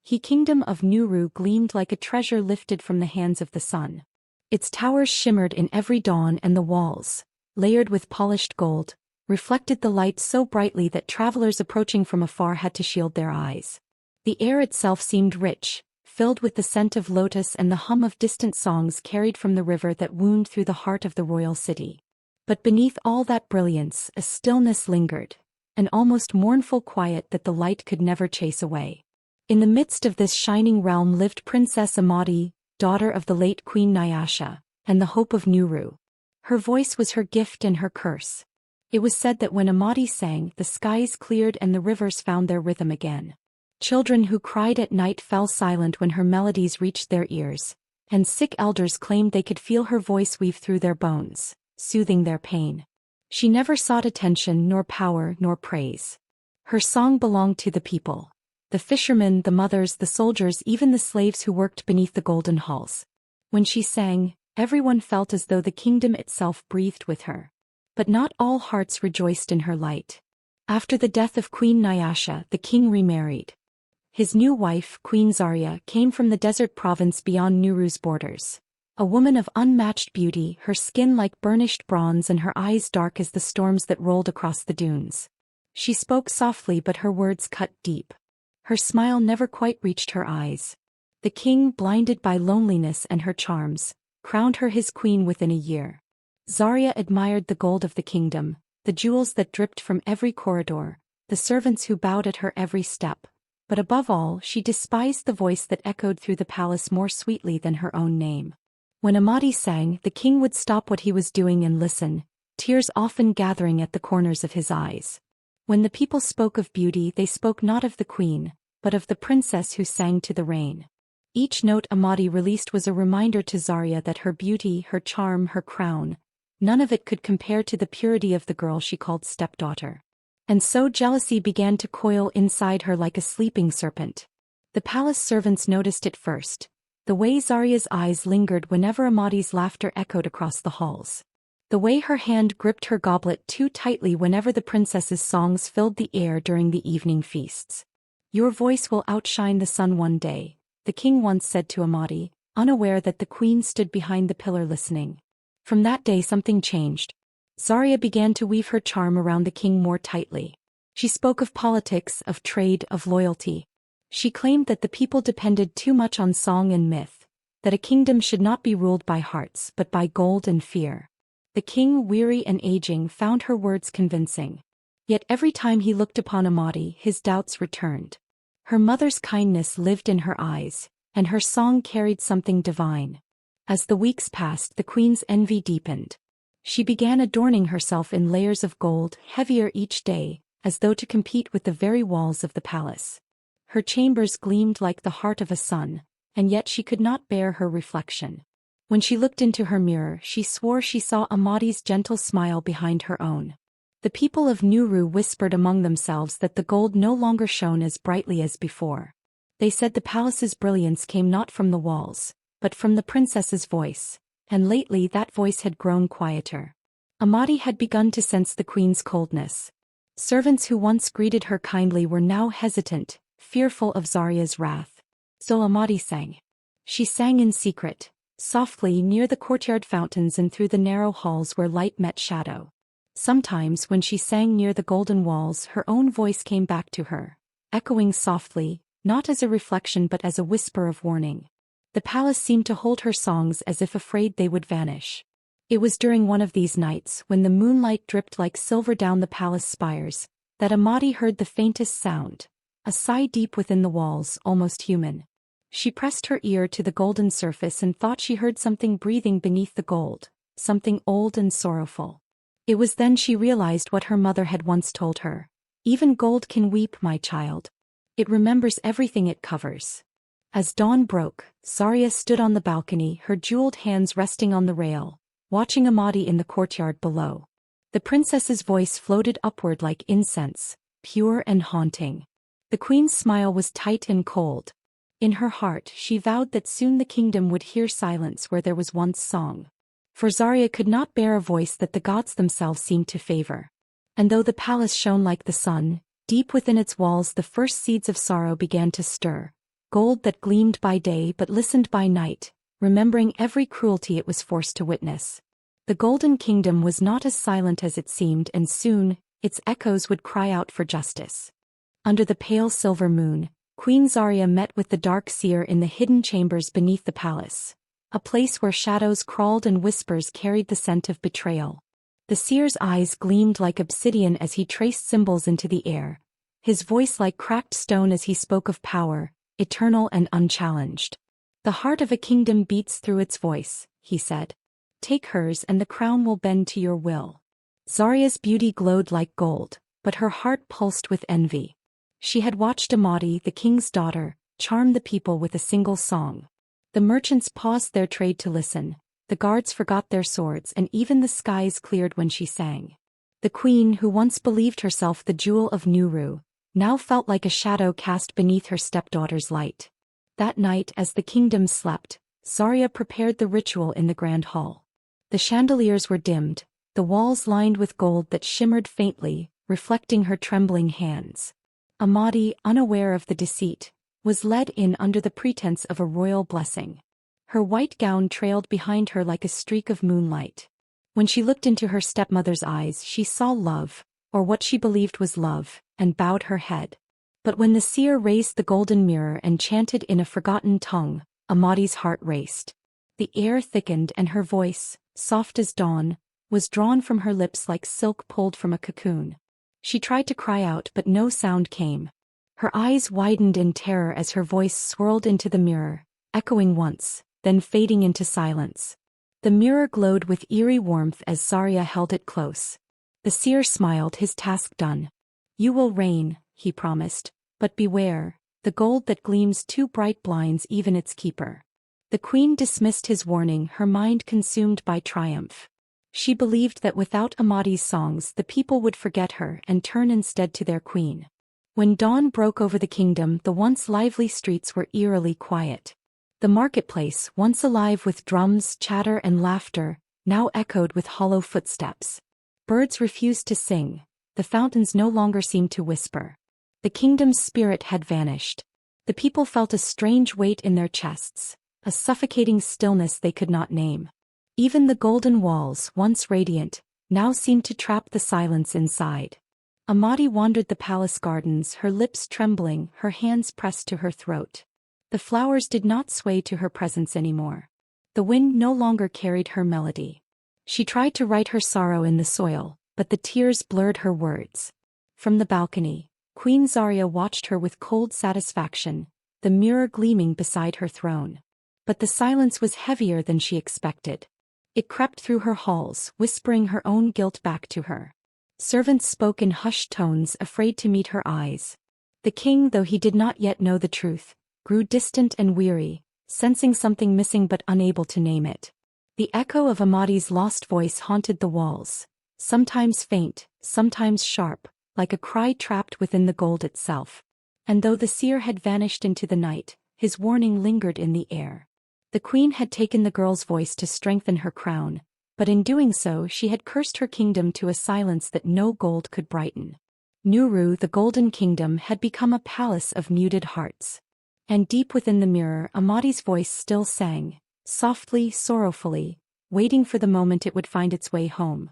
The kingdom of Nuru gleamed like a treasure lifted from the hands of the sun. Its towers shimmered in every dawn and the walls, layered with polished gold, reflected the light so brightly that travelers approaching from afar had to shield their eyes. The air itself seemed rich, filled with the scent of lotus and the hum of distant songs carried from the river that wound through the heart of the royal city. But beneath all that brilliance, a stillness lingered, an almost mournful quiet that the light could never chase away. In the midst of this shining realm lived Princess Amati, daughter of the late Queen Nyasha, and the hope of Nuru. Her voice was her gift and her curse. It was said that when Amati sang, the skies cleared and the rivers found their rhythm again. Children who cried at night fell silent when her melodies reached their ears, and sick elders claimed they could feel her voice weave through their bones, soothing their pain. She never sought attention nor power nor praise. Her song belonged to the people. The fishermen, the mothers, the soldiers, even the slaves who worked beneath the golden halls. When she sang, everyone felt as though the kingdom itself breathed with her. But not all hearts rejoiced in her light. After the death of Queen Nyasha, the king remarried. His new wife, Queen Zarya, came from the desert province beyond Nuru's borders. A woman of unmatched beauty, her skin like burnished bronze and her eyes dark as the storms that rolled across the dunes. She spoke softly but her words cut deep. Her smile never quite reached her eyes. The king, blinded by loneliness and her charms, crowned her his queen within a year. Zarya admired the gold of the kingdom, the jewels that dripped from every corridor, the servants who bowed at her every step. But above all, she despised the voice that echoed through the palace more sweetly than her own name. When Amati sang, the king would stop what he was doing and listen, tears often gathering at the corners of his eyes. When the people spoke of beauty, they spoke not of the queen, but of the princess who sang to the rain. Each note Amati released was a reminder to Zarya that her beauty, her charm, her crown, none of it could compare to the purity of the girl she called stepdaughter. And so jealousy began to coil inside her like a sleeping serpent. The palace servants noticed it first, the way Zarya's eyes lingered whenever Amati's laughter echoed across the halls. The way her hand gripped her goblet too tightly whenever the princess's songs filled the air during the evening feasts. "Your voice will outshine the sun one day," the king once said to Amati, unaware that the queen stood behind the pillar listening. From that day something changed. Zarya began to weave her charm around the king more tightly. She spoke of politics, of trade, of loyalty. She claimed that the people depended too much on song and myth, that a kingdom should not be ruled by hearts but by gold and fear. The king, weary and aging, found her words convincing. Yet every time he looked upon Amati, his doubts returned. Her mother's kindness lived in her eyes, and her song carried something divine. As the weeks passed, the queen's envy deepened. She began adorning herself in layers of gold, heavier each day, as though to compete with the very walls of the palace. Her chambers gleamed like the heart of a sun, and yet she could not bear her reflection. When she looked into her mirror, she swore she saw Amati's gentle smile behind her own. The people of Nuru whispered among themselves that the gold no longer shone as brightly as before. They said the palace's brilliance came not from the walls, but from the princess's voice, and lately that voice had grown quieter. Amati had begun to sense the queen's coldness. Servants who once greeted her kindly were now hesitant, fearful of Zarya's wrath. So Amati sang. She sang in secret, softly near the courtyard fountains and through the narrow halls where light met shadow. Sometimes when she sang near the golden walls, her own voice came back to her, echoing softly, not as a reflection but as a whisper of warning. The palace seemed to hold her songs as if afraid they would vanish. It was during one of these nights, when the moonlight dripped like silver down the palace spires, that Amati heard the faintest sound, a sigh deep within the walls, almost human. She pressed her ear to the golden surface and thought she heard something breathing beneath the gold, something old and sorrowful. It was then she realized what her mother had once told her. "Even gold can weep, my child. It remembers everything it covers." As dawn broke, Zarya stood on the balcony, her jeweled hands resting on the rail, watching Amati in the courtyard below. The princess's voice floated upward like incense, pure and haunting. The queen's smile was tight and cold. In her heart, she vowed that soon the kingdom would hear silence where there was once song. For Zarya could not bear a voice that the gods themselves seemed to favor. And though the palace shone like the sun, deep within its walls the first seeds of sorrow began to stir, gold that gleamed by day but listened by night, remembering every cruelty it was forced to witness. The Golden Kingdom was not as silent as it seemed, and soon, its echoes would cry out for justice. Under the pale silver moon, Queen Zarya met with the dark seer in the hidden chambers beneath the palace, a place where shadows crawled and whispers carried the scent of betrayal. The seer's eyes gleamed like obsidian as he traced symbols into the air, his voice like cracked stone as he spoke of power, eternal and unchallenged. "The heart of a kingdom beats through its voice," he said. "Take hers and the crown will bend to your will." Zarya's beauty glowed like gold, but her heart pulsed with envy. She had watched Amati, the king's daughter, charm the people with a single song. The merchants paused their trade to listen, the guards forgot their swords, and even the skies cleared when she sang. The queen, who once believed herself the jewel of Nuru, now felt like a shadow cast beneath her stepdaughter's light. That night, as the kingdom slept, Zarya prepared the ritual in the grand hall. The chandeliers were dimmed, the walls lined with gold that shimmered faintly, reflecting her trembling hands. Amati, unaware of the deceit, was led in under the pretense of a royal blessing. Her white gown trailed behind her like a streak of moonlight. When she looked into her stepmother's eyes, she saw love, or what she believed was love, and bowed her head. But when the seer raised the golden mirror and chanted in a forgotten tongue, Amati's heart raced. The air thickened and her voice, soft as dawn, was drawn from her lips like silk pulled from a cocoon. She tried to cry out, but no sound came. Her eyes widened in terror as her voice swirled into the mirror, echoing once, then fading into silence. The mirror glowed with eerie warmth as Zarya held it close. The seer smiled, his task done. "You will reign," he promised, "but beware, the gold that gleams too bright blinds even its keeper." The queen dismissed his warning, her mind consumed by triumph. She believed that without Amati's songs the people would forget her and turn instead to their queen. When dawn broke over the kingdom, the once lively streets were eerily quiet. The marketplace, once alive with drums, chatter and laughter, now echoed with hollow footsteps. Birds refused to sing, the fountains no longer seemed to whisper. The kingdom's spirit had vanished. The people felt a strange weight in their chests, a suffocating stillness they could not name. Even the golden walls, once radiant, now seemed to trap the silence inside. Amati wandered the palace gardens, her lips trembling, her hands pressed to her throat. The flowers did not sway to her presence anymore. The wind no longer carried her melody. She tried to write her sorrow in the soil, but the tears blurred her words. From the balcony, Queen Zarya watched her with cold satisfaction, the mirror gleaming beside her throne. But the silence was heavier than she expected. It crept through her halls, whispering her own guilt back to her. Servants spoke in hushed tones, afraid to meet her eyes. The king, though he did not yet know the truth, grew distant and weary, sensing something missing but unable to name it. The echo of Amati's lost voice haunted the walls, sometimes faint, sometimes sharp, like a cry trapped within the gold itself. And though the seer had vanished into the night, his warning lingered in the air. The queen had taken the girl's voice to strengthen her crown, but in doing so she had cursed her kingdom to a silence that no gold could brighten. Nuru, the Golden Kingdom, had become a palace of muted hearts. And deep within the mirror, Amati's voice still sang, softly, sorrowfully, waiting for the moment it would find its way home.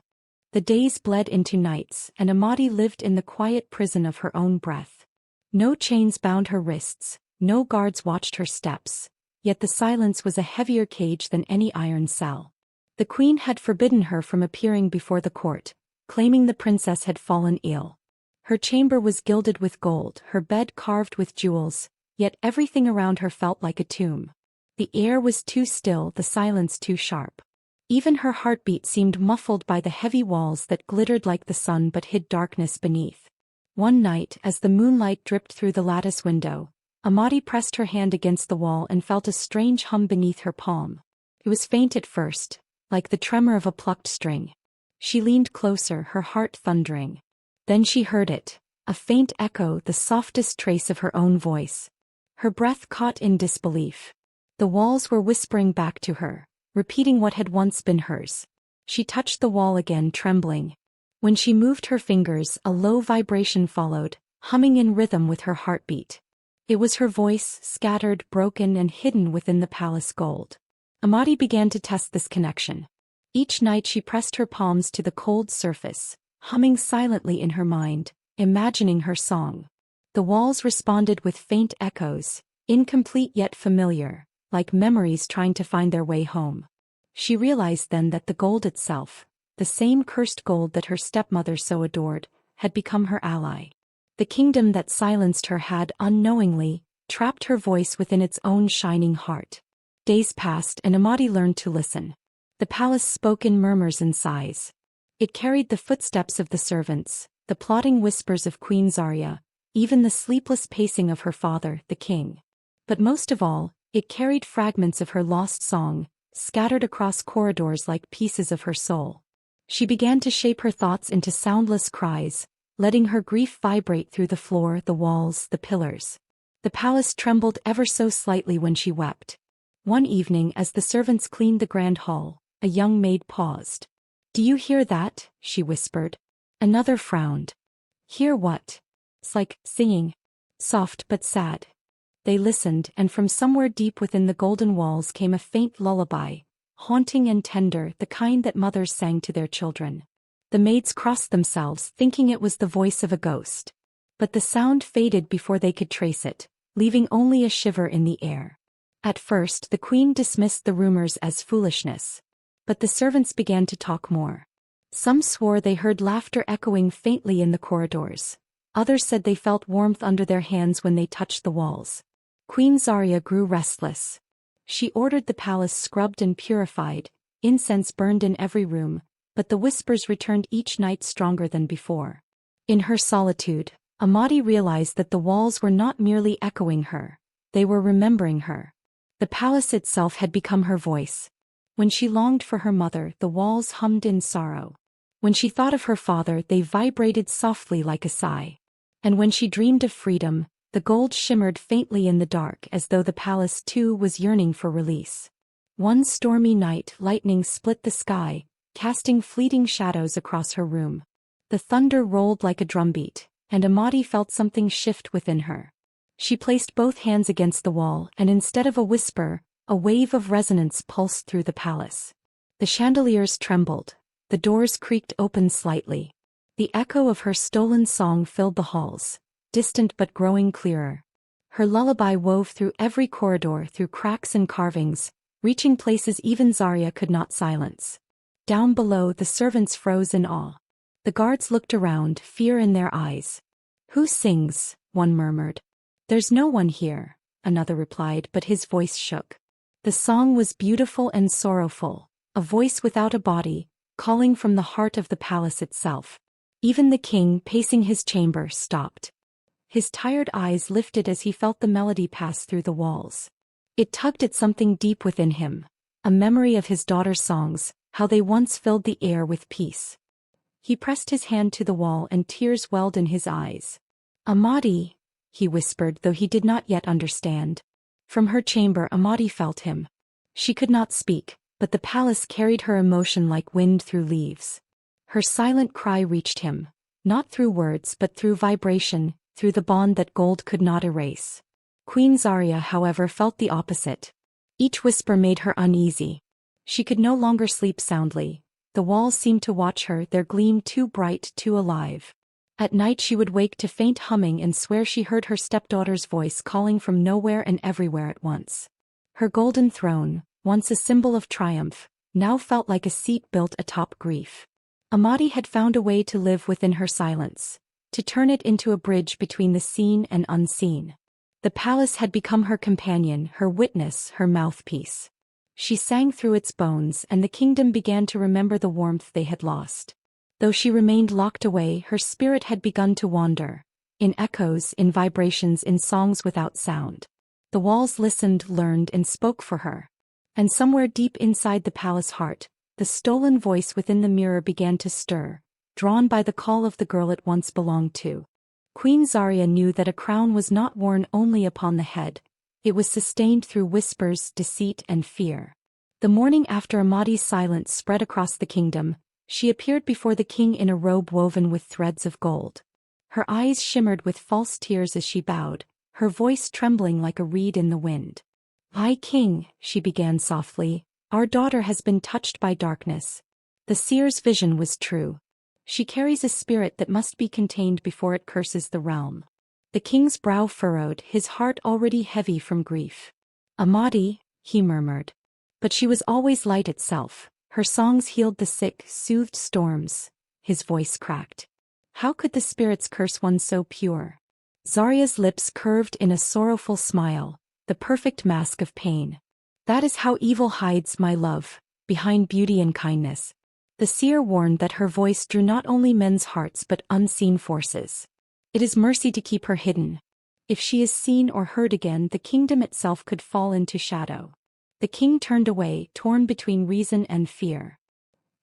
The days bled into nights, and Amati lived in the quiet prison of her own breath. No chains bound her wrists, no guards watched her steps. Yet the silence was a heavier cage than any iron cell. The queen had forbidden her from appearing before the court, claiming the princess had fallen ill. Her chamber was gilded with gold, her bed carved with jewels, yet everything around her felt like a tomb. The air was too still, the silence too sharp. Even her heartbeat seemed muffled by the heavy walls that glittered like the sun but hid darkness beneath. One night, as the moonlight dripped through the lattice window, Amati pressed her hand against the wall and felt a strange hum beneath her palm. It was faint at first, like the tremor of a plucked string. She leaned closer, her heart thundering. Then she heard it, a faint echo, the softest trace of her own voice. Her breath caught in disbelief. The walls were whispering back to her, repeating what had once been hers. She touched the wall again, trembling. When she moved her fingers, a low vibration followed, humming in rhythm with her heartbeat. It was her voice, scattered, broken and hidden within the palace gold. Amadi began to test this connection. Each night she pressed her palms to the cold surface, humming silently in her mind, imagining her song. The walls responded with faint echoes, incomplete yet familiar, like memories trying to find their way home. She realized then that the gold itself, the same cursed gold that her stepmother so adored, had become her ally. The kingdom that silenced her had, unknowingly, trapped her voice within its own shining heart. Days passed and Amadi learned to listen. The palace spoke in murmurs and sighs. It carried the footsteps of the servants, the plodding whispers of Queen Zarya, even the sleepless pacing of her father, the king. But most of all, it carried fragments of her lost song, scattered across corridors like pieces of her soul. She began to shape her thoughts into soundless cries, letting her grief vibrate through the floor, the walls, the pillars. The palace trembled ever so slightly when she wept. One evening as the servants cleaned the grand hall, a young maid paused. "Do you hear that?" she whispered. Another frowned. "Hear what?" "It's like singing. Soft but sad." They listened, and from somewhere deep within the golden walls came a faint lullaby, haunting and tender, the kind that mothers sang to their children. The maids crossed themselves, thinking it was the voice of a ghost. But the sound faded before they could trace it, leaving only a shiver in the air. At first the queen dismissed the rumors as foolishness. But the servants began to talk more. Some swore they heard laughter echoing faintly in the corridors. Others said they felt warmth under their hands when they touched the walls. Queen Zarya grew restless. She ordered the palace scrubbed and purified, incense burned in every room, but the whispers returned each night stronger than before. In her solitude, Amadi realized that the walls were not merely echoing her, they were remembering her. The palace itself had become her voice. When she longed for her mother, the walls hummed in sorrow. When she thought of her father, they vibrated softly like a sigh. And when she dreamed of freedom, the gold shimmered faintly in the dark as though the palace too was yearning for release. One stormy night, lightning split the sky, casting fleeting shadows across her room. The thunder rolled like a drumbeat, and Amadi felt something shift within her. She placed both hands against the wall, and instead of a whisper, a wave of resonance pulsed through the palace. The chandeliers trembled, the doors creaked open slightly. The echo of her stolen song filled the halls, distant but growing clearer. Her lullaby wove through every corridor, through cracks and carvings, reaching places even Zarya could not silence. Down below, the servants froze in awe. The guards looked around, fear in their eyes. "Who sings?" one murmured. "There's no one here," another replied, but his voice shook. The song was beautiful and sorrowful, a voice without a body, calling from the heart of the palace itself. Even the king, pacing his chamber, stopped. His tired eyes lifted as he felt the melody pass through the walls. It tugged at something deep within him, a memory of his daughter's songs, how they once filled the air with peace. He pressed his hand to the wall and tears welled in his eyes. "Amadi," he whispered, though he did not yet understand. From her chamber Amadi felt him. She could not speak, but the palace carried her emotion like wind through leaves. Her silent cry reached him, not through words but through vibration, through the bond that gold could not erase. Queen Zarya, however, felt the opposite. Each whisper made her uneasy. She could no longer sleep soundly. The walls seemed to watch her, their gleam too bright, too alive. At night she would wake to faint humming and swear she heard her stepdaughter's voice calling from nowhere and everywhere at once. Her golden throne, once a symbol of triumph, now felt like a seat built atop grief. Amadi had found a way to live within her silence, to turn it into a bridge between the seen and unseen. The palace had become her companion, her witness, her mouthpiece. She sang through its bones, and the kingdom began to remember the warmth they had lost. Though she remained locked away, her spirit had begun to wander, in echoes, in vibrations, in songs without sound. The walls listened, learned, and spoke for her. And somewhere deep inside the palace heart, the stolen voice within the mirror began to stir, drawn by the call of the girl it once belonged to. Queen Zarya knew that a crown was not worn only upon the head, it was sustained through whispers, deceit, and fear. The morning after Amadi's silence spread across the kingdom, she appeared before the king in a robe woven with threads of gold. Her eyes shimmered with false tears as she bowed, her voice trembling like a reed in the wind. "My king," she began softly, "our daughter has been touched by darkness. The seer's vision was true. She carries a spirit that must be contained before it curses the realm." The king's brow furrowed, his heart already heavy from grief. "Amadi," he murmured. "But she was always light itself. Her songs healed the sick, soothed storms." His voice cracked. "How could the spirits curse one so pure?" Zarya's lips curved in a sorrowful smile, the perfect mask of pain. "That is how evil hides, my love, behind beauty and kindness." The seer warned that her voice drew not only men's hearts but unseen forces. "It is mercy to keep her hidden. If she is seen or heard again, the kingdom itself could fall into shadow." The king turned away, torn between reason and fear.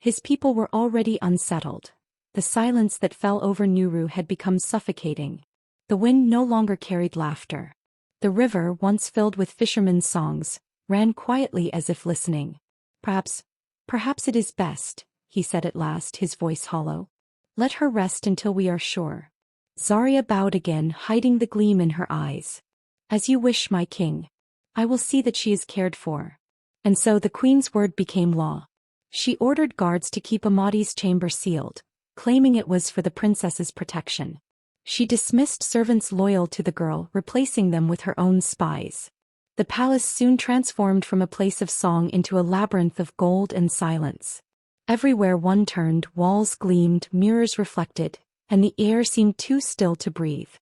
His people were already unsettled. The silence that fell over Nuru had become suffocating. The wind no longer carried laughter. The river, once filled with fishermen's songs, ran quietly as if listening. Perhaps it is best," he said at last, his voice hollow. "Let her rest until we are sure." Zarya bowed again, hiding the gleam in her eyes. "As you wish, my king. I will see that she is cared for." And so the queen's word became law. She ordered guards to keep Amadi's chamber sealed, claiming it was for the princess's protection. She dismissed servants loyal to the girl, replacing them with her own spies. The palace soon transformed from a place of song into a labyrinth of gold and silence. Everywhere one turned, walls gleamed, mirrors reflected, and the air seemed too still to breathe.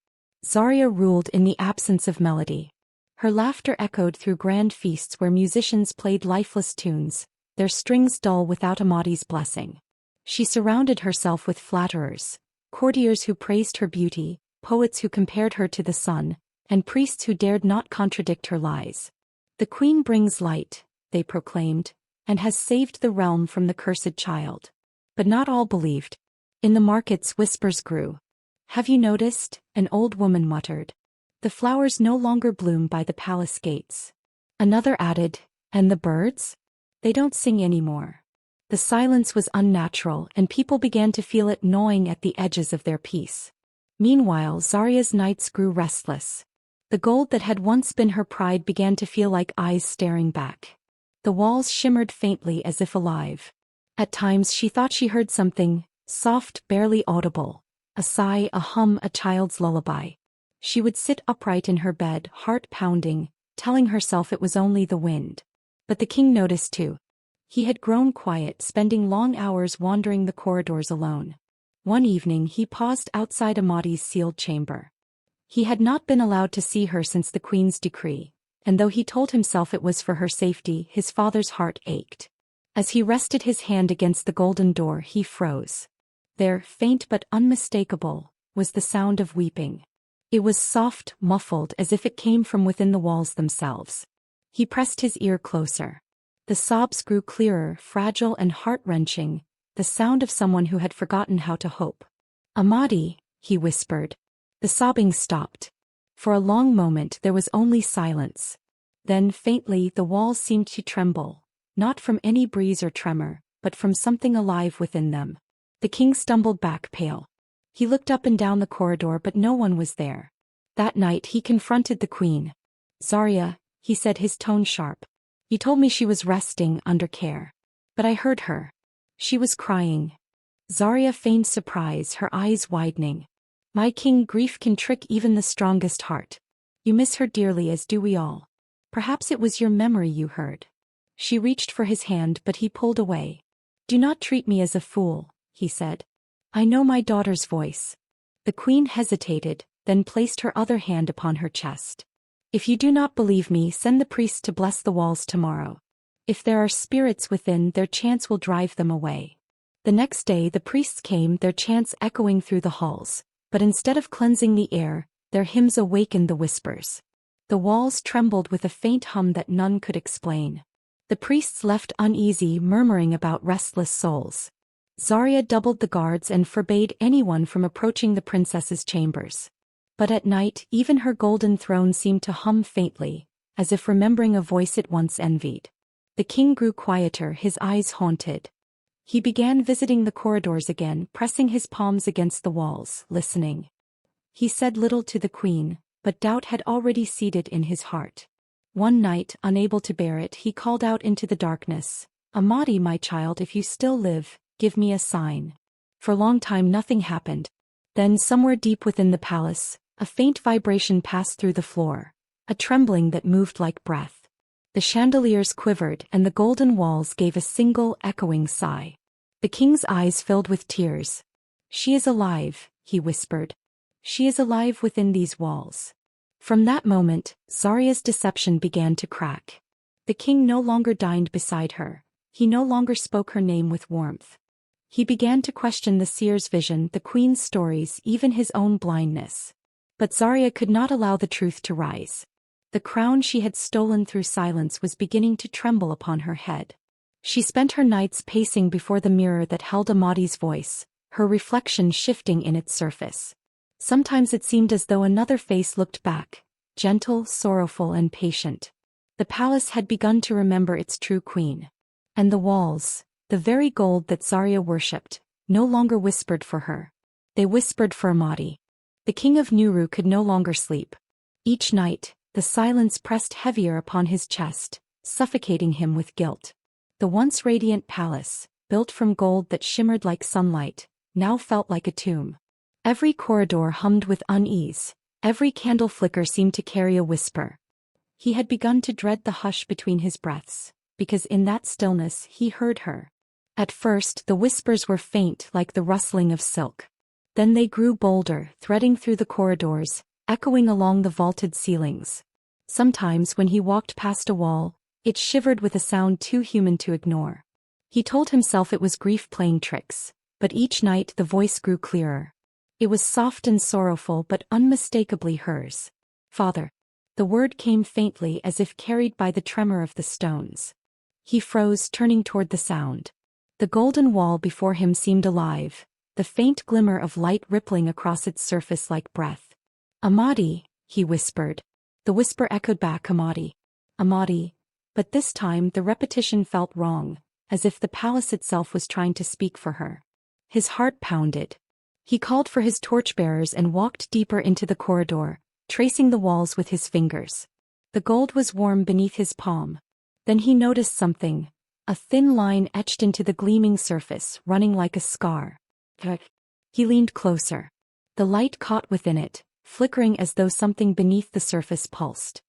Zarya ruled in the absence of melody. Her laughter echoed through grand feasts where musicians played lifeless tunes, their strings dull without Amadi's blessing. She surrounded herself with flatterers, courtiers who praised her beauty, poets who compared her to the sun, and priests who dared not contradict her lies. "The queen brings light," they proclaimed, "and has saved the realm from the cursed child." But not all believed. In the markets whispers grew. "Have you noticed?" an old woman muttered. "The flowers no longer bloom by the palace gates." Another added, "And the birds? They don't sing anymore." The silence was unnatural, and people began to feel it gnawing at the edges of their peace. Meanwhile, Zarya's nights grew restless. The gold that had once been her pride began to feel like eyes staring back. The walls shimmered faintly as if alive. At times she thought she heard something, soft, barely audible. A sigh, a hum, a child's lullaby. She would sit upright in her bed, heart pounding, telling herself it was only the wind. But the king noticed too. He had grown quiet, spending long hours wandering the corridors alone. One evening he paused outside Amadi's sealed chamber. He had not been allowed to see her since the queen's decree, and though he told himself it was for her safety, his father's heart ached. As he rested his hand against the golden door, he froze. There, faint but unmistakable, was the sound of weeping. It was soft, muffled, as if it came from within the walls themselves. He pressed his ear closer. The sobs grew clearer, fragile and heart-wrenching, the sound of someone who had forgotten how to hope. "Amadi," he whispered. The sobbing stopped. For a long moment there was only silence. Then, faintly, the walls seemed to tremble, not from any breeze or tremor, but from something alive within them. The king stumbled back, pale. He looked up and down the corridor, but no one was there. That night he confronted the queen. "Zarya," he said, his tone sharp. "You told me she was resting, under care. But I heard her. She was crying." Zarya feigned surprise, her eyes widening. "My king, grief can trick even the strongest heart. You miss her dearly, as do we all. Perhaps it was your memory you heard." She reached for his hand, but he pulled away. "Do not treat me as a fool," he said. "I know my daughter's voice." The queen hesitated, then placed her other hand upon her chest. "If you do not believe me, send the priests to bless the walls tomorrow. If there are spirits within, their chants will drive them away." The next day the priests came, their chants echoing through the halls, but instead of cleansing the air, their hymns awakened the whispers. The walls trembled with a faint hum that none could explain. The priests left uneasy, murmuring about restless souls. Zarya doubled the guards and forbade anyone from approaching the princess's chambers. But at night, even her golden throne seemed to hum faintly, as if remembering a voice it once envied. The king grew quieter, his eyes haunted. He began visiting the corridors again, pressing his palms against the walls, listening. He said little to the queen, but doubt had already seeded in his heart. One night, unable to bear it, he called out into the darkness, "Amadi, my child, if you still live, give me a sign." For a long time nothing happened. Then, somewhere deep within the palace, a faint vibration passed through the floor, a trembling that moved like breath. The chandeliers quivered and the golden walls gave a single, echoing sigh. The king's eyes filled with tears. "She is alive," he whispered. "She is alive within these walls." From that moment, Zarya's deception began to crack. The king no longer dined beside her. He no longer spoke her name with warmth. He began to question the seer's vision, the queen's stories, even his own blindness. But Zarya could not allow the truth to rise. The crown she had stolen through silence was beginning to tremble upon her head. She spent her nights pacing before the mirror that held Amadi's voice, her reflection shifting in its surface. Sometimes it seemed as though another face looked back, gentle, sorrowful, and patient. The palace had begun to remember its true queen. And the walls, the very gold that Zarya worshipped, no longer whispered for her. They whispered for Amadi. The king of Nuru could no longer sleep. Each night, the silence pressed heavier upon his chest, suffocating him with guilt. The once radiant palace, built from gold that shimmered like sunlight, now felt like a tomb. Every corridor hummed with unease, every candle flicker seemed to carry a whisper. He had begun to dread the hush between his breaths, because in that stillness he heard her. At first the whispers were faint like the rustling of silk. Then they grew bolder, threading through the corridors, echoing along the vaulted ceilings. Sometimes when he walked past a wall, it shivered with a sound too human to ignore. He told himself it was grief playing tricks, but each night the voice grew clearer. It was soft and sorrowful but unmistakably hers. "Father." The word came faintly as if carried by the tremor of the stones. He froze, turning toward the sound. The golden wall before him seemed alive, the faint glimmer of light rippling across its surface like breath. "Amadi," he whispered. The whisper echoed back, "Amadi. Amadi." But this time the repetition felt wrong, as if the palace itself was trying to speak for her. His heart pounded. He called for his torchbearers and walked deeper into the corridor, tracing the walls with his fingers. The gold was warm beneath his palm. Then he noticed something, a thin line etched into the gleaming surface, running like a scar. He leaned closer. The light caught within it, flickering as though something beneath the surface pulsed.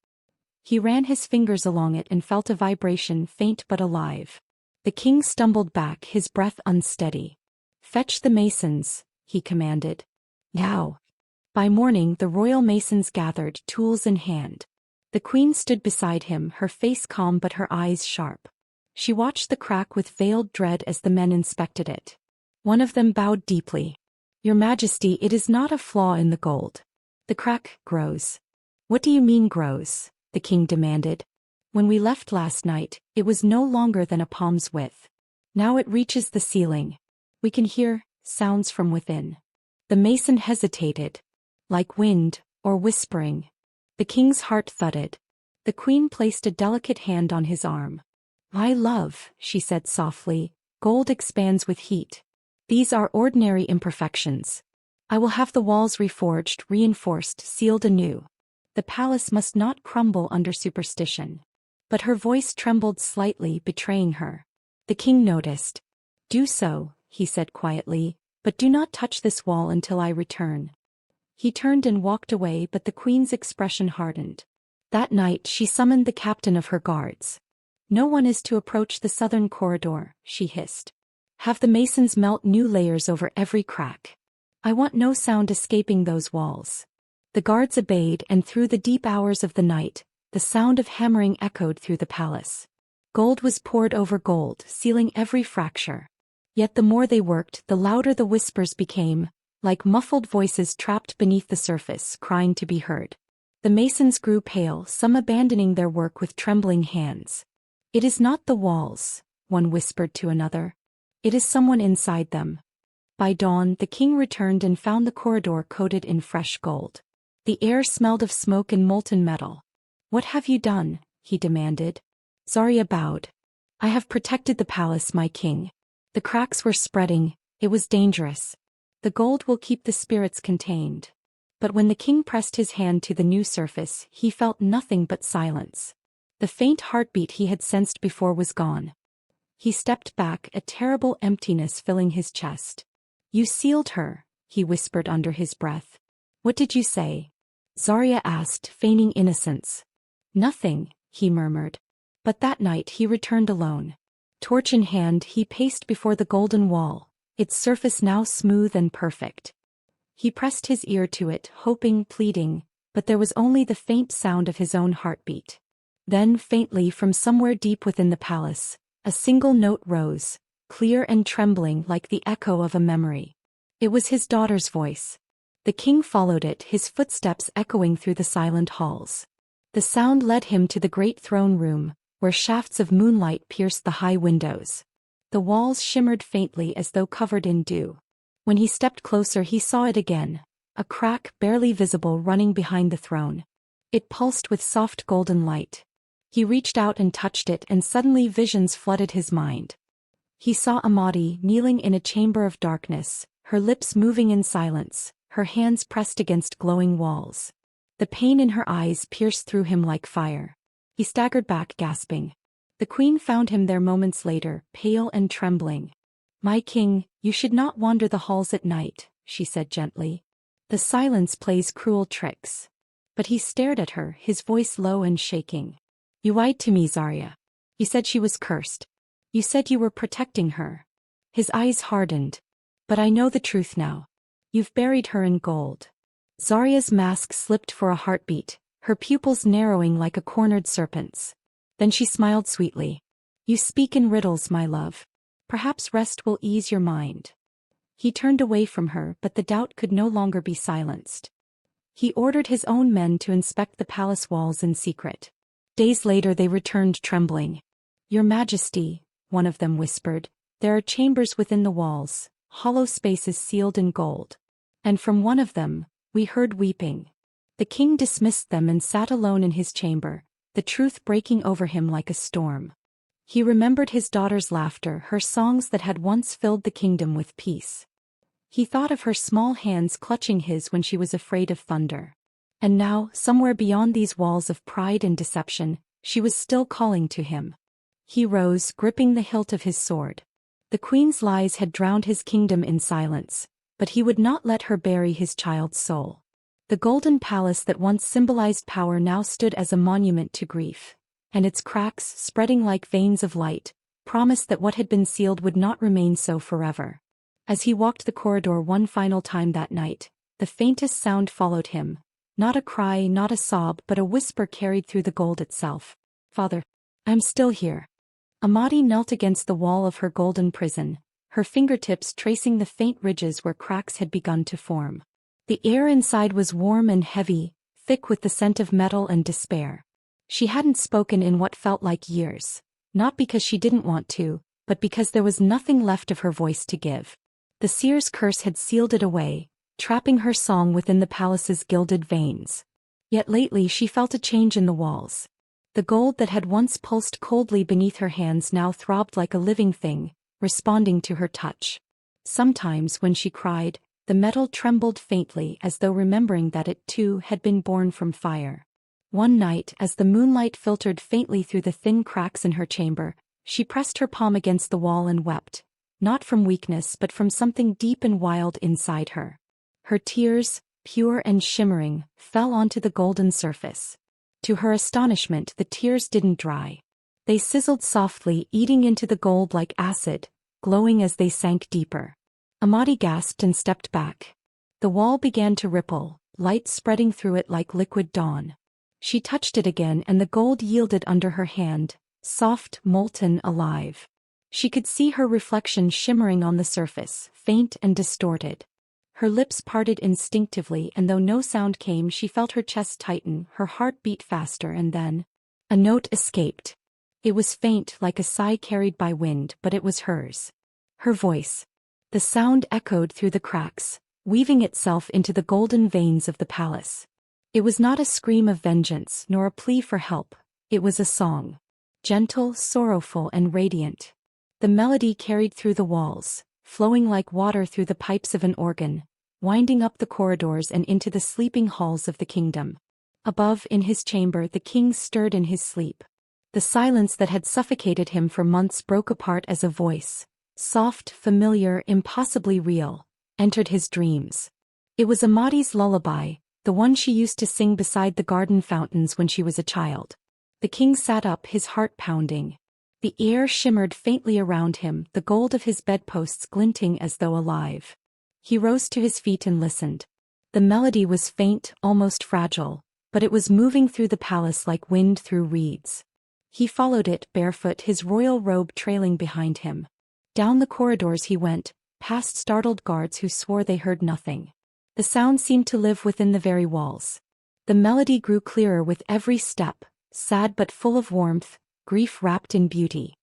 He ran his fingers along it and felt a vibration, faint but alive. The king stumbled back, his breath unsteady. "Fetch the masons," he commanded. "Now." By morning the royal masons gathered, tools in hand. The queen stood beside him, her face calm but her eyes sharp. She watched the crack with veiled dread as the men inspected it. One of them bowed deeply. "Your Majesty, it is not a flaw in the gold. The crack grows." "What do you mean grows?" the king demanded. "When we left last night, it was no longer than a palm's width. Now it reaches the ceiling. We can hear sounds from within." The mason hesitated. "Like wind, or whispering." The king's heart thudded. The queen placed a delicate hand on his arm. "My love," she said softly, "gold expands with heat. These are ordinary imperfections. I will have the walls reforged, reinforced, sealed anew. The palace must not crumble under superstition." But her voice trembled slightly, betraying her. The king noticed. "Do so," he said quietly, "but do not touch this wall until I return." He turned and walked away, but the queen's expression hardened. That night she summoned the captain of her guards. "No one is to approach the southern corridor," she hissed. "Have the masons melt new layers over every crack. I want no sound escaping those walls." The guards obeyed, and through the deep hours of the night, the sound of hammering echoed through the palace. Gold was poured over gold, sealing every fracture. Yet the more they worked, the louder the whispers became, like muffled voices trapped beneath the surface, crying to be heard. The masons grew pale, some abandoning their work with trembling hands. "It is not the walls," one whispered to another. "It is someone inside them." By dawn the king returned and found the corridor coated in fresh gold. The air smelled of smoke and molten metal. "What have you done?" he demanded. Zarya bowed. "I have protected the palace, my king. The cracks were spreading, it was dangerous. The gold will keep the spirits contained." But when the king pressed his hand to the new surface, he felt nothing but silence. The faint heartbeat he had sensed before was gone. He stepped back, a terrible emptiness filling his chest. "You sealed her," he whispered under his breath. "What did you say?" Zarya asked, feigning innocence. "Nothing," he murmured. But that night he returned alone. Torch in hand, he paced before the golden wall, its surface now smooth and perfect. He pressed his ear to it, hoping, pleading, but there was only the faint sound of his own heartbeat. Then, faintly from somewhere deep within the palace, a single note rose, clear and trembling like the echo of a memory. It was his daughter's voice. The king followed it, his footsteps echoing through the silent halls. The sound led him to the great throne room, where shafts of moonlight pierced the high windows. The walls shimmered faintly as though covered in dew. When he stepped closer, he saw it again, a crack barely visible running behind the throne. It pulsed with soft golden light. He reached out and touched it, and suddenly visions flooded his mind. He saw Amadi kneeling in a chamber of darkness, her lips moving in silence, her hands pressed against glowing walls. The pain in her eyes pierced through him like fire. He staggered back, gasping. The queen found him there moments later, pale and trembling. "My king, you should not wander the halls at night," she said gently. "The silence plays cruel tricks." But he stared at her, his voice low and shaking. "You lied to me, Zarya. You said she was cursed. You said you were protecting her." His eyes hardened. "But I know the truth now. You've buried her in gold." Zarya's mask slipped for a heartbeat, her pupils narrowing like a cornered serpent's. Then she smiled sweetly. "You speak in riddles, my love. Perhaps rest will ease your mind." He turned away from her, but the doubt could no longer be silenced. He ordered his own men to inspect the palace walls in secret. Days later they returned trembling. "Your Majesty," one of them whispered, "there are chambers within the walls, hollow spaces sealed in gold." And from one of them, we heard weeping. The king dismissed them and sat alone in his chamber, the truth breaking over him like a storm. He remembered his daughter's laughter, her songs that had once filled the kingdom with peace. He thought of her small hands clutching his when she was afraid of thunder. And now, somewhere beyond these walls of pride and deception, she was still calling to him. He rose, gripping the hilt of his sword. The queen's lies had drowned his kingdom in silence, but he would not let her bury his child's soul. The golden palace that once symbolized power now stood as a monument to grief, and its cracks, spreading like veins of light, promised that what had been sealed would not remain so forever. As he walked the corridor one final time that night, the faintest sound followed him, not a cry, not a sob, but a whisper carried through the gold itself. "Father, I'm still here." Amadi knelt against the wall of her golden prison, her fingertips tracing the faint ridges where cracks had begun to form. The air inside was warm and heavy, thick with the scent of metal and despair. She hadn't spoken in what felt like years, not because she didn't want to, but because there was nothing left of her voice to give. The seer's curse had sealed it away, trapping her song within the palace's gilded veins. Yet lately she felt a change in the walls. The gold that had once pulsed coldly beneath her hands now throbbed like a living thing, responding to her touch. Sometimes when she cried, the metal trembled faintly as though remembering that it too had been born from fire. One night, as the moonlight filtered faintly through the thin cracks in her chamber, she pressed her palm against the wall and wept, not from weakness but from something deep and wild inside her. Her tears, pure and shimmering, fell onto the golden surface. To her astonishment, the tears didn't dry. They sizzled softly, eating into the gold like acid, glowing as they sank deeper. Amadi gasped and stepped back. The wall began to ripple, light spreading through it like liquid dawn. She touched it again and the gold yielded under her hand, soft, molten, alive. She could see her reflection shimmering on the surface, faint and distorted. Her lips parted instinctively, and though no sound came, she felt her chest tighten, her heart beat faster, and then a note escaped. It was faint, like a sigh carried by wind, but it was hers. Her voice. The sound echoed through the cracks, weaving itself into the golden veins of the palace. It was not a scream of vengeance, nor a plea for help. It was a song. Gentle, sorrowful, and radiant. The melody carried through the walls, flowing like water through the pipes of an organ, winding up the corridors and into the sleeping halls of the kingdom. Above, in his chamber, the king stirred in his sleep. The silence that had suffocated him for months broke apart as a voice, soft, familiar, impossibly real, entered his dreams. It was Amati's lullaby, the one she used to sing beside the garden fountains when she was a child. The king sat up, his heart pounding. The air shimmered faintly around him, the gold of his bedposts glinting as though alive. He rose to his feet and listened. The melody was faint, almost fragile, but it was moving through the palace like wind through reeds. He followed it, barefoot, his royal robe trailing behind him. Down the corridors he went, past startled guards who swore they heard nothing. The sound seemed to live within the very walls. The melody grew clearer with every step, sad but full of warmth, grief wrapped in beauty.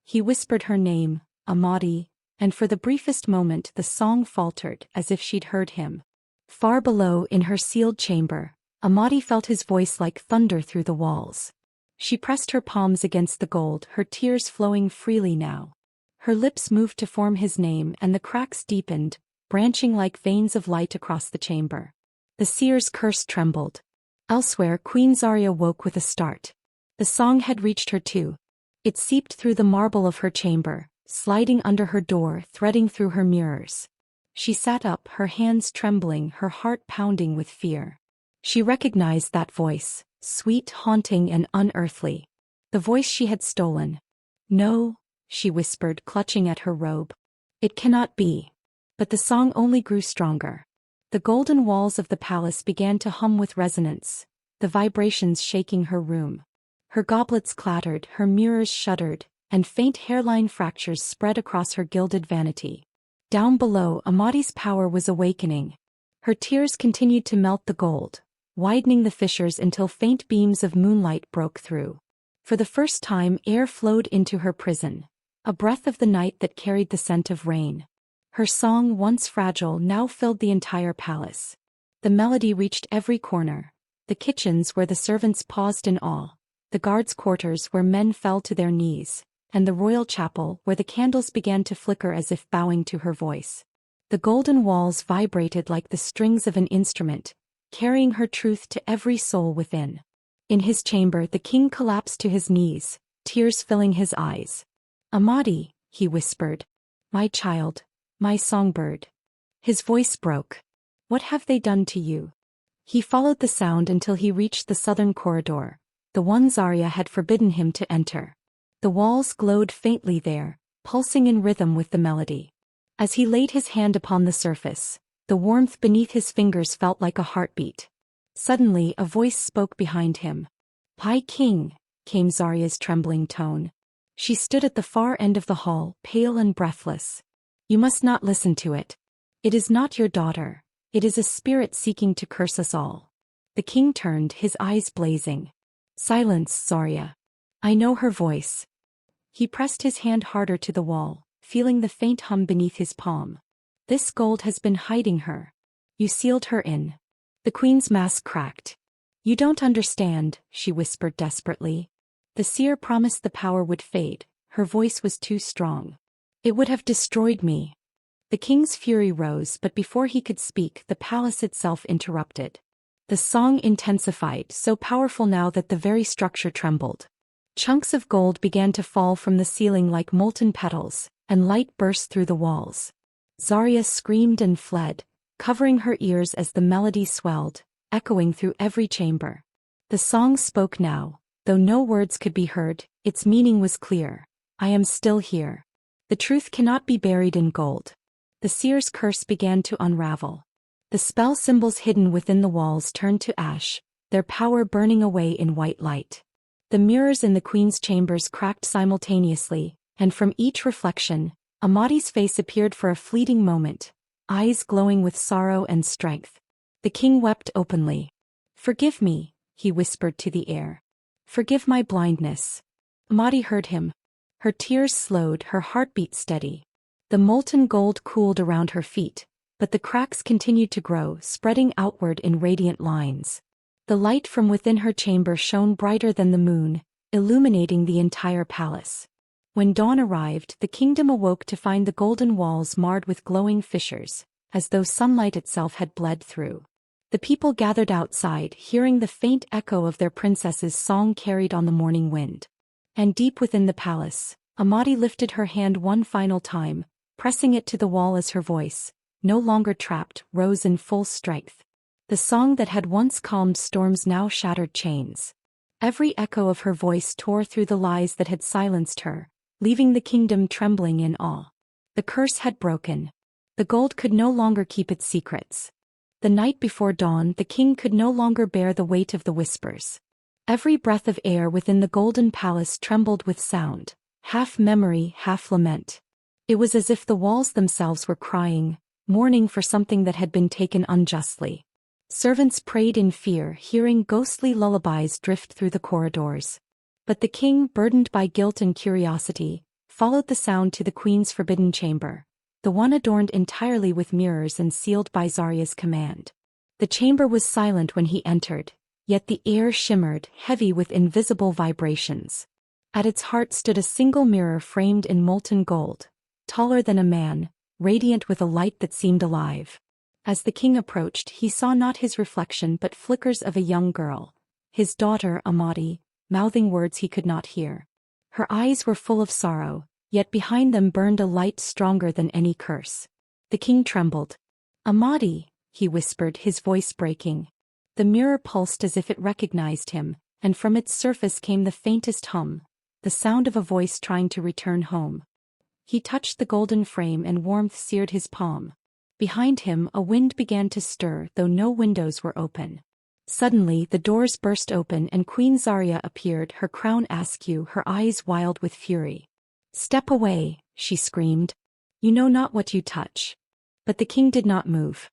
He whispered her name, Amati, and for the briefest moment the song faltered as if she'd heard him. Far below, in her sealed chamber, Amati felt his voice like thunder through the walls. She pressed her palms against the gold, her tears flowing freely now. Her lips moved to form his name, and the cracks deepened, branching like veins of light across the chamber. The seer's curse trembled. Elsewhere, Queen Zarya woke with a start. The song had reached her too. It seeped through the marble of her chamber, sliding under her door, threading through her mirrors. She sat up, her hands trembling, her heart pounding with fear. She recognized that voice, sweet, haunting, and unearthly. The voice she had stolen. No, she whispered, clutching at her robe. It cannot be. But the song only grew stronger. The golden walls of the palace began to hum with resonance, the vibrations shaking her room. Her goblets clattered, her mirrors shuddered, and faint hairline fractures spread across her gilded vanity. Down below, Amati's power was awakening. Her tears continued to melt the gold, widening the fissures until faint beams of moonlight broke through. For the first time, air flowed into her prison, a breath of the night that carried the scent of rain. Her song, once fragile, now filled the entire palace. The melody reached every corner, the kitchens where the servants paused in awe, the guards' quarters where men fell to their knees, and the royal chapel where the candles began to flicker as if bowing to her voice. The golden walls vibrated like the strings of an instrument, carrying her truth to every soul within. In his chamber, the king collapsed to his knees, tears filling his eyes. "Amati," he whispered. "My child. My songbird." His voice broke. "What have they done to you?" He followed the sound until he reached the southern corridor, the one Zarya had forbidden him to enter. The walls glowed faintly there, pulsing in rhythm with the melody. As he laid his hand upon the surface, the warmth beneath his fingers felt like a heartbeat. Suddenly, a voice spoke behind him. "High King," came Zarya's trembling tone. She stood at the far end of the hall, pale and breathless. "You must not listen to it. It is not your daughter. It is a spirit seeking to curse us all." The king turned, his eyes blazing. "Silence, Zarya. I know her voice." He pressed his hand harder to the wall, feeling the faint hum beneath his palm. "This gold has been hiding her. You sealed her in." The queen's mask cracked. "You don't understand," she whispered desperately. "The seer promised the power would fade." Her voice was too strong. "It would have destroyed me." The king's fury rose, but before he could speak, the palace itself interrupted. The song intensified, so powerful now that the very structure trembled. Chunks of gold began to fall from the ceiling like molten petals, and light burst through the walls. Zarya screamed and fled, covering her ears as the melody swelled, echoing through every chamber. The song spoke now, though no words could be heard. Its meaning was clear. "I am still here. The truth cannot be buried in gold." The seer's curse began to unravel. The spell symbols hidden within the walls turned to ash, their power burning away in white light. The mirrors in the queen's chambers cracked simultaneously, and from each reflection, Amati's face appeared for a fleeting moment, eyes glowing with sorrow and strength. The king wept openly. "Forgive me," he whispered to the air. "Forgive my blindness." Amati heard him. Her tears slowed, her heartbeat steady. The molten gold cooled around her feet, but the cracks continued to grow, spreading outward in radiant lines. The light from within her chamber shone brighter than the moon, illuminating the entire palace. When dawn arrived, the kingdom awoke to find the golden walls marred with glowing fissures, as though sunlight itself had bled through. The people gathered outside, hearing the faint echo of their princess's song carried on the morning wind. And deep within the palace, Amati lifted her hand one final time, pressing it to the wall as her voice, no longer trapped, rose in full strength. The song that had once calmed storms now shattered chains. Every echo of her voice tore through the lies that had silenced her, leaving the kingdom trembling in awe. The curse had broken. The gold could no longer keep its secrets. The night before dawn, the king could no longer bear the weight of the whispers. Every breath of air within the golden palace trembled with sound, half memory, half lament. It was as if the walls themselves were crying, mourning for something that had been taken unjustly. Servants prayed in fear, hearing ghostly lullabies drift through the corridors. But the king, burdened by guilt and curiosity, followed the sound to the queen's forbidden chamber, the one adorned entirely with mirrors and sealed by Zarya's command. The chamber was silent when he entered, yet the air shimmered, heavy with invisible vibrations. At its heart stood a single mirror framed in molten gold, taller than a man, radiant with a light that seemed alive. As the king approached, he saw not his reflection but flickers of a young girl, his daughter Amati, mouthing words he could not hear. Her eyes were full of sorrow, yet behind them burned a light stronger than any curse. The king trembled. "Amati," he whispered, his voice breaking. The mirror pulsed as if it recognized him, and from its surface came the faintest hum, the sound of a voice trying to return home. He touched the golden frame and warmth seared his palm. Behind him, a wind began to stir, though no windows were open. Suddenly, the doors burst open and Queen Zarya appeared, her crown askew, her eyes wild with fury. "Step away," she screamed. "You know not what you touch." But the king did not move.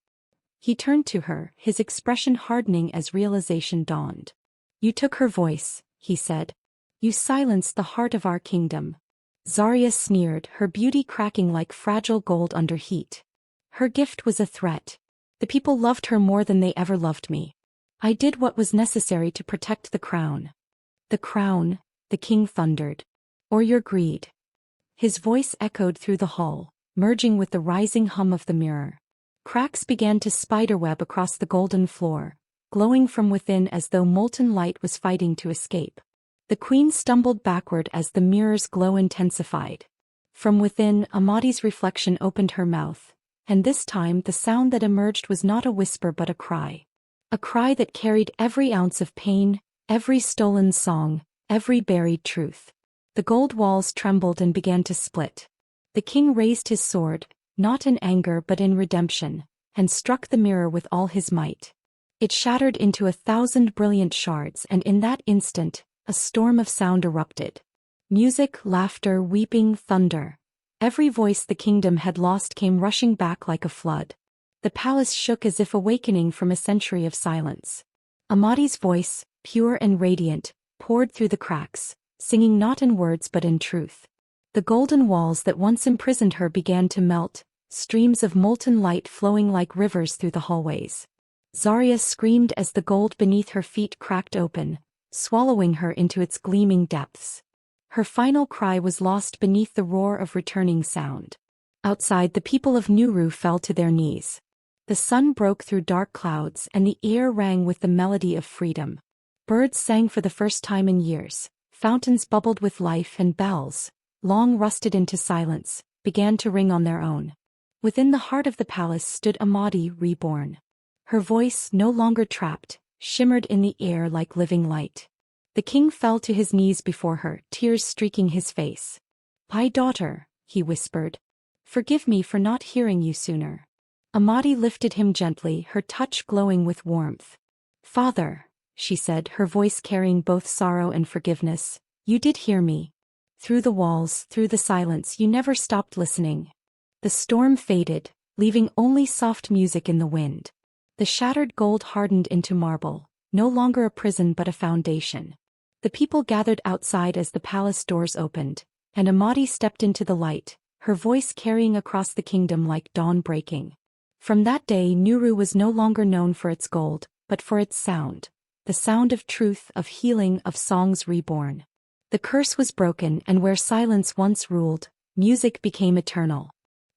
He turned to her, his expression hardening as realization dawned. "You took her voice," he said. "You silenced the heart of our kingdom." Zarya sneered, her beauty cracking like fragile gold under heat. Her gift was a threat. The people loved her more than they ever loved me. I did what was necessary to protect the crown. "The crown," the king thundered. "Or your greed?" His voice echoed through the hall, merging with the rising hum of the mirror. Cracks began to spiderweb across the golden floor, glowing from within as though molten light was fighting to escape. The queen stumbled backward as the mirror's glow intensified. From within, Amati's reflection opened her mouth, and this time the sound that emerged was not a whisper but a cry. A cry that carried every ounce of pain, every stolen song, every buried truth. The gold walls trembled and began to split. The king raised his sword, not in anger but in redemption, and struck the mirror with all his might. It shattered into 1,000 brilliant shards, and in that instant, a storm of sound erupted. Music, laughter, weeping, thunder. Every voice the kingdom had lost came rushing back like a flood. The palace shook as if awakening from a century of silence. Amati's voice, pure and radiant, poured through the cracks, singing not in words but in truth. The golden walls that once imprisoned her began to melt, streams of molten light flowing like rivers through the hallways. Zarya screamed as the gold beneath her feet cracked open, swallowing her into its gleaming depths. Her final cry was lost beneath the roar of returning sound. Outside, the people of Nuru fell to their knees. The sun broke through dark clouds and the air rang with the melody of freedom. Birds sang for the first time in years, fountains bubbled with life, and bells, long rusted into silence, began to ring on their own. Within the heart of the palace stood Amati reborn. Her voice, no longer trapped, shimmered in the air like living light. The king fell to his knees before her, tears streaking his face. "My daughter," he whispered. "Forgive me for not hearing you sooner." Amati lifted him gently, her touch glowing with warmth. "Father," she said, her voice carrying both sorrow and forgiveness, "you did hear me. Through the walls, through the silence, you never stopped listening." The storm faded, leaving only soft music in the wind. The shattered gold hardened into marble, no longer a prison but a foundation. The people gathered outside as the palace doors opened, and Amati stepped into the light, her voice carrying across the kingdom like dawn breaking. From that day, Nuru was no longer known for its gold, but for its sound. The sound of truth, of healing, of songs reborn. The curse was broken, and where silence once ruled, music became eternal.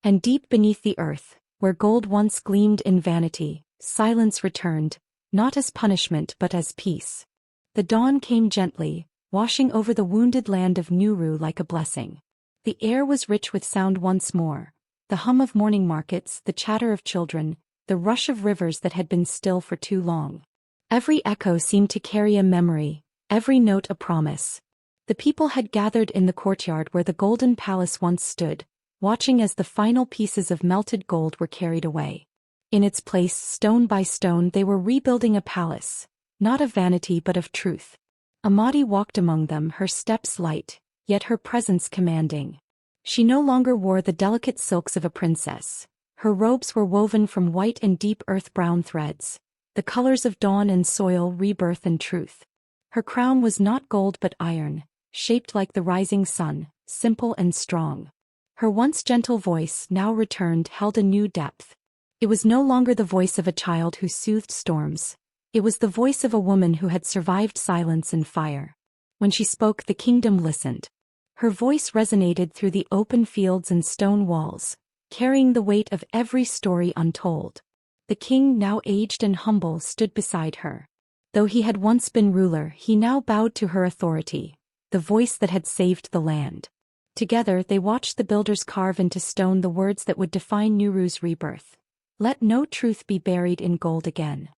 And deep beneath the earth, Where gold once gleamed in vanity, silence returned, not as punishment but as peace. The dawn came gently, washing over the wounded land of Nuru like a blessing. The air was rich with sound once more, the hum of morning markets, the chatter of children, the rush of rivers that had been still for too long. Every echo seemed to carry a memory, every note a promise. The people had gathered in the courtyard where the golden palace once stood, watching as the final pieces of melted gold were carried away. In its place, stone by stone, they were rebuilding a palace, not of vanity but of truth. Amadi walked among them, her steps light, yet her presence commanding. She no longer wore the delicate silks of a princess. Her robes were woven from white and deep earth-brown threads, the colors of dawn and soil, rebirth and truth. Her crown was not gold but iron, shaped like the rising sun, simple and strong. Her once gentle voice, now returned, held a new depth. It was no longer the voice of a child who soothed storms. It was the voice of a woman who had survived silence and fire. When she spoke, the kingdom listened. Her voice resonated through the open fields and stone walls, carrying the weight of every story untold. The king, now aged and humble, stood beside her. Though he had once been ruler, he now bowed to her authority, the voice that had saved the land. Together they watched the builders carve into stone the words that would define Nuru's rebirth. Let no truth be buried in gold again.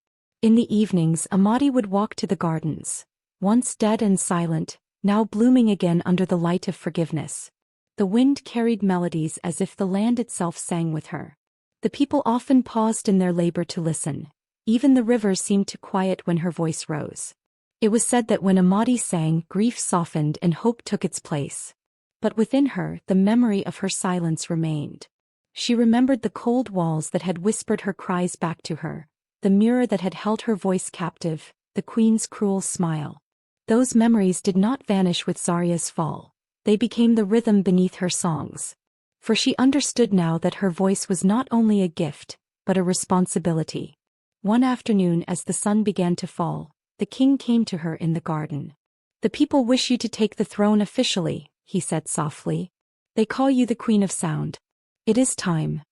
In the evenings, Amadi would walk to the gardens, once dead and silent, now blooming again under the light of forgiveness. The wind carried melodies as if the land itself sang with her. The people often paused in their labor to listen. Even the river seemed to quiet when her voice rose. It was said that when Amadi sang, grief softened and hope took its place. But within her, the memory of her silence remained. She remembered the cold walls that had whispered her cries back to her, the mirror that had held her voice captive, the queen's cruel smile. Those memories did not vanish with Zarya's fall. They became the rhythm beneath her songs. For she understood now that her voice was not only a gift, but a responsibility. One afternoon, as the sun began to fall, the king came to her in the garden. The people wish you to take the throne officially, he said softly. They call you the Queen of Sound. It is time.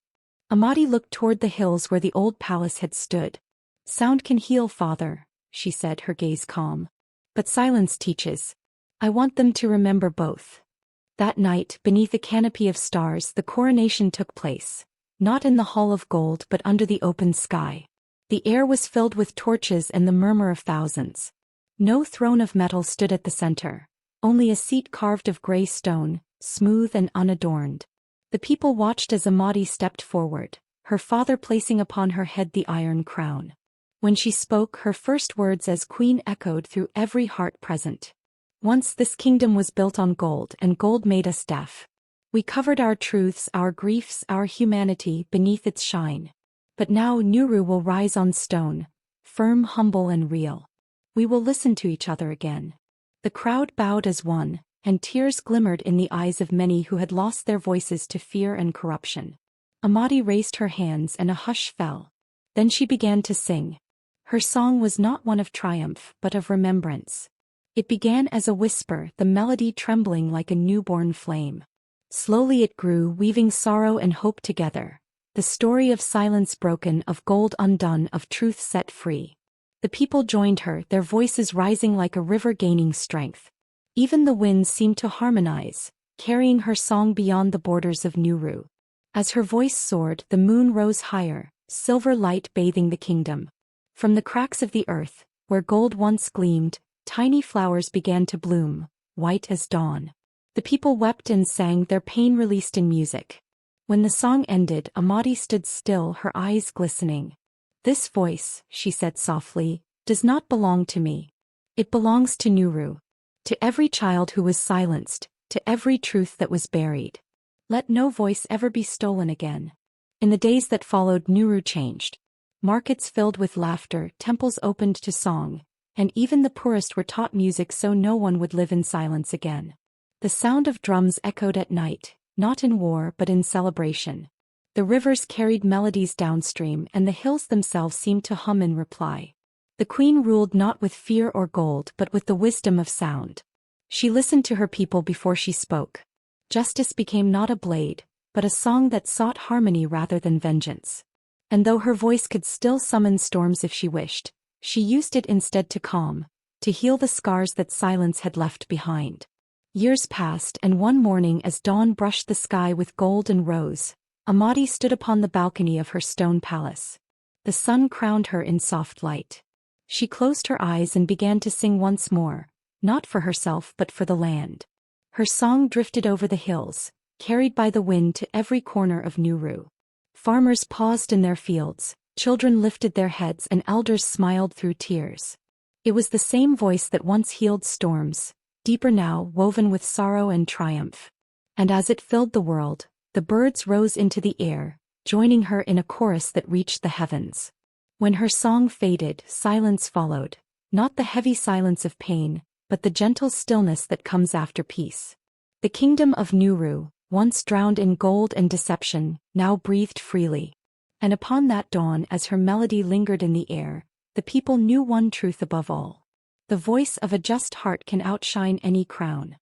Amadi looked toward the hills where the old palace had stood. Sound can heal, father, she said, her gaze calm. But silence teaches. I want them to remember both. That night, beneath a canopy of stars, the coronation took place, not in the hall of gold but under the open sky. The air was filled with torches and the murmur of thousands. No throne of metal stood at the center, only a seat carved of gray stone, smooth and unadorned. The people watched as Amadi stepped forward, her father placing upon her head the iron crown. When she spoke, her first words as queen echoed through every heart present. Once this kingdom was built on gold, and gold made us deaf. We covered our truths, our griefs, our humanity beneath its shine. But now Nuru will rise on stone, firm, humble and real. We will listen to each other again. The crowd bowed as one, and tears glimmered in the eyes of many who had lost their voices to fear and corruption. Amadi raised her hands and a hush fell. Then she began to sing. Her song was not one of triumph, but of remembrance. It began as a whisper, the melody trembling like a newborn flame. Slowly it grew, weaving sorrow and hope together. The story of silence broken, of gold undone, of truth set free. The people joined her, their voices rising like a river gaining strength. Even the winds seemed to harmonize, carrying her song beyond the borders of Nuru. As her voice soared, the moon rose higher, silver light bathing the kingdom. From the cracks of the earth, where gold once gleamed, tiny flowers began to bloom, white as dawn. The people wept and sang, their pain released in music. When the song ended, Amadi stood still, her eyes glistening. This voice, she said softly, does not belong to me. It belongs to Nuru. To every child who was silenced, to every truth that was buried. Let no voice ever be stolen again. In the days that followed, Nuru changed. Markets filled with laughter, temples opened to song, and even the poorest were taught music so no one would live in silence again. The sound of drums echoed at night, not in war but in celebration. The rivers carried melodies downstream, and the hills themselves seemed to hum in reply. The queen ruled not with fear or gold but with the wisdom of sound. She listened to her people before she spoke. Justice became not a blade, but a song that sought harmony rather than vengeance. And though her voice could still summon storms if she wished, she used it instead to calm, to heal the scars that silence had left behind. Years passed, and one morning as dawn brushed the sky with gold and rose, Amati stood upon the balcony of her stone palace. The sun crowned her in soft light. She closed her eyes and began to sing once more, not for herself but for the land. Her song drifted over the hills, carried by the wind to every corner of Nuru. Farmers paused in their fields, children lifted their heads and elders smiled through tears. It was the same voice that once healed storms, deeper now woven with sorrow and triumph. And as it filled the world, the birds rose into the air, joining her in a chorus that reached the heavens. When her song faded, silence followed, not the heavy silence of pain, but the gentle stillness that comes after peace. The kingdom of Nuru, once drowned in gold and deception, now breathed freely. And upon that dawn, as her melody lingered in the air, the people knew one truth above all. The voice of a just heart can outshine any crown.